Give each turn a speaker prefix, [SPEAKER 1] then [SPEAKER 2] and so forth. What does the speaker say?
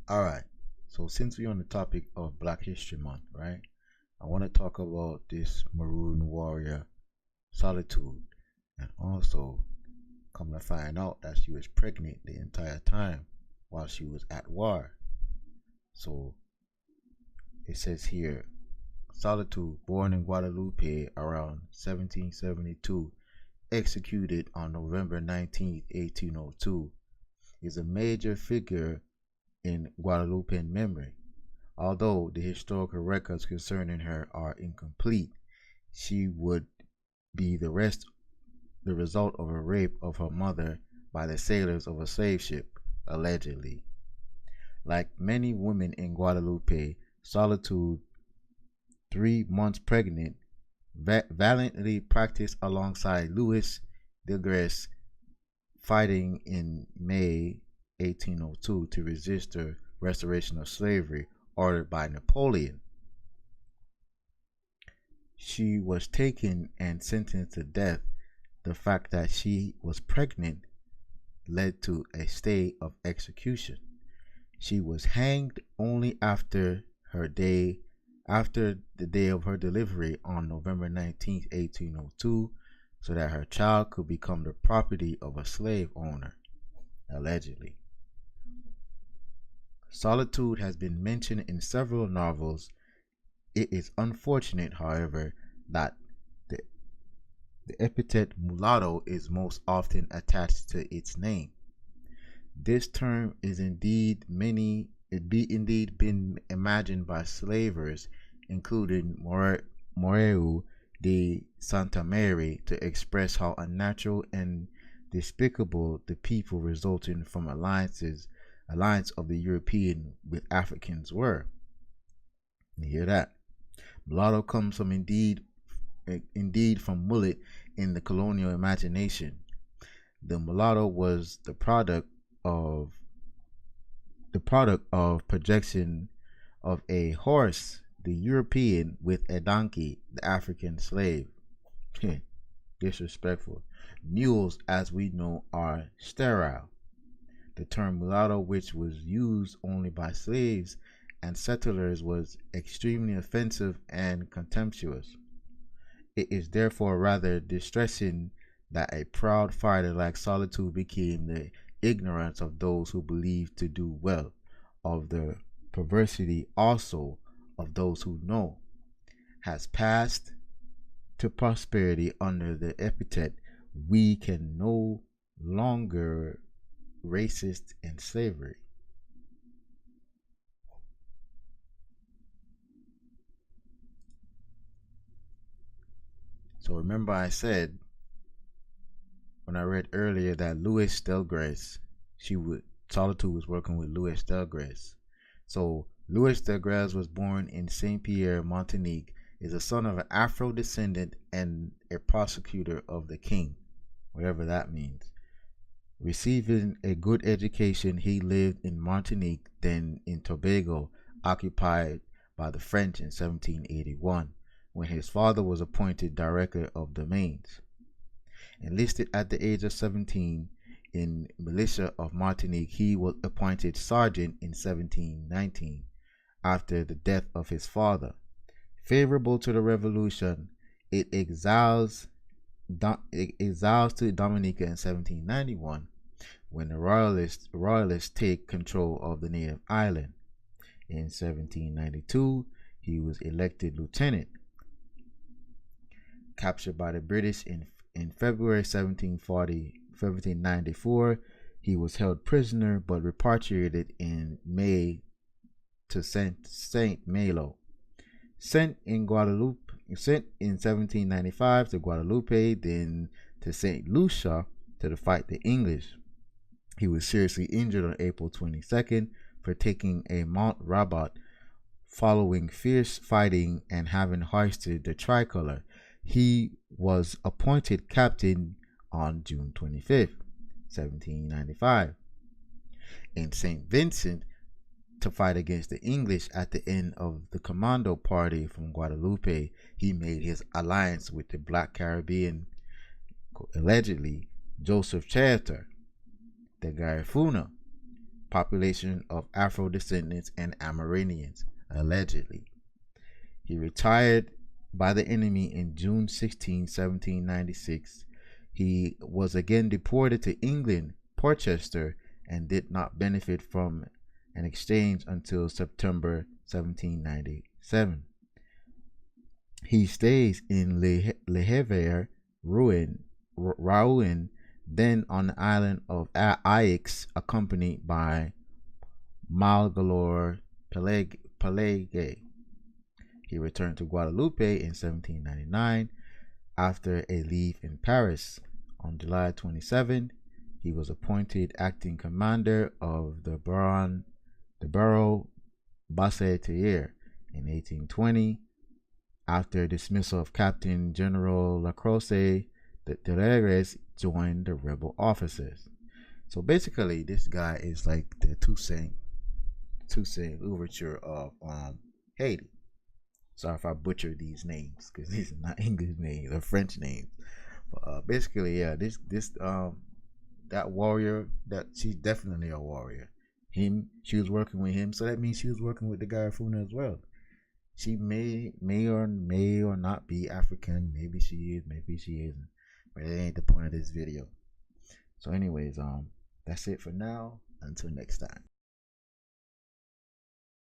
[SPEAKER 1] All right. So since we're on the topic of Black History Month, right? I want to talk about this Maroon warrior Solitude, and also come to find out that she was pregnant the entire time while she was at war. So it says here, Solitude, born in Guadalupe around 1772, executed on November 19th, 1802, is a major figure in Guadalupean memory. Although the historical records concerning her are incomplete, she would be the result of a rape of her mother by the sailors of a slave ship, allegedly. Like many women in Guadalupe, Solitude, 3 months pregnant, valiantly practiced alongside Louis de Grasse, fighting in May 1802 to resist the restoration of slavery ordered by Napoleon. She was taken and sentenced to death. The fact that she was pregnant led to a stay of execution. She was hanged only after the day of her delivery on November 19th, 1802, so that her child could become the property of a slave owner, allegedly. Solitude has been mentioned in several novels. It is unfortunate, however, that the, the epithet mulatto is most often attached to its name. This term is indeed been imagined by slavers, including Moreu de Santa Mary, to express how unnatural and despicable the people resulting from alliance of the European with Africans were. You hear that? Mulatto comes from indeed from mullet in the colonial imagination. The mulatto was of the product of projection of a horse, the European, with a donkey, the African slave. Disrespectful. Mules, as we know, are sterile. The term mulatto, which was used only by slaves and settlers, was extremely offensive and contemptuous. It is therefore rather distressing that a proud fighter like Solitude became the ignorance of those who believe to do well, of the perversity also of those who know, has passed to posterity under the epithet "we can no longer racist in slavery." So remember I said when I read earlier that Louis Delgres, Solitude was working with Louis Delgres. So Louis Delgres was born in Saint Pierre, Martinique, is a son of an Afro descendant and a prosecutor of the king, whatever that means. Receiving a good education, he lived in Martinique, then in Tobago, occupied by the French in 1781, when his father was appointed director of domains. Enlisted at the age of 17 in militia of Martinique, he was appointed sergeant in 1719 after the death of his father. Favorable to the revolution, it exiles to Dominica in 1791 when the royalists take control of the native island. In 1792, he was elected lieutenant. Captured by the British in February 1794, he was held prisoner but repatriated in May to Saint Malo. Sent in 1795 to Guadalupe, then to St. Lucia to fight the English. He was seriously injured on April 22nd for taking a Mount Rabat following fierce fighting and having hoisted the tricolor. He was appointed captain on June 25th, 1795. In St. Vincent, to fight against the English at the end of the commando party from Guadalupe, he made his alliance with the Black Caribbean, allegedly Joseph Charter, the Garifuna. population of Afro descendants and Amerindians, allegedly. He retired by the enemy in June 16, 1796. He was again deported to England, Portchester, and did not benefit from an exchange until September 1797. He stays in Le Havre, Rouen, then on the island of Aix, accompanied by Malgalore Pelagie. He returned to Guadeloupe in 1799 after a leave in Paris. On July 27, he was appointed acting commander of the Barreau Basset-Thiers in 1820. After dismissal of Captain General Lacrosse, the Tereres joined the rebel officers. So basically, this guy is like the Toussaint Overture of Haiti. Sorry if I butcher these names because these are not English names or French names. But basically, yeah, this that warrior, that she's definitely a warrior. She was working with him, so that means she was working with the Garifuna as well. She may or not be African. Maybe she is, maybe she isn't. But it ain't the point of this video. So anyways, that's it for now. Until next time.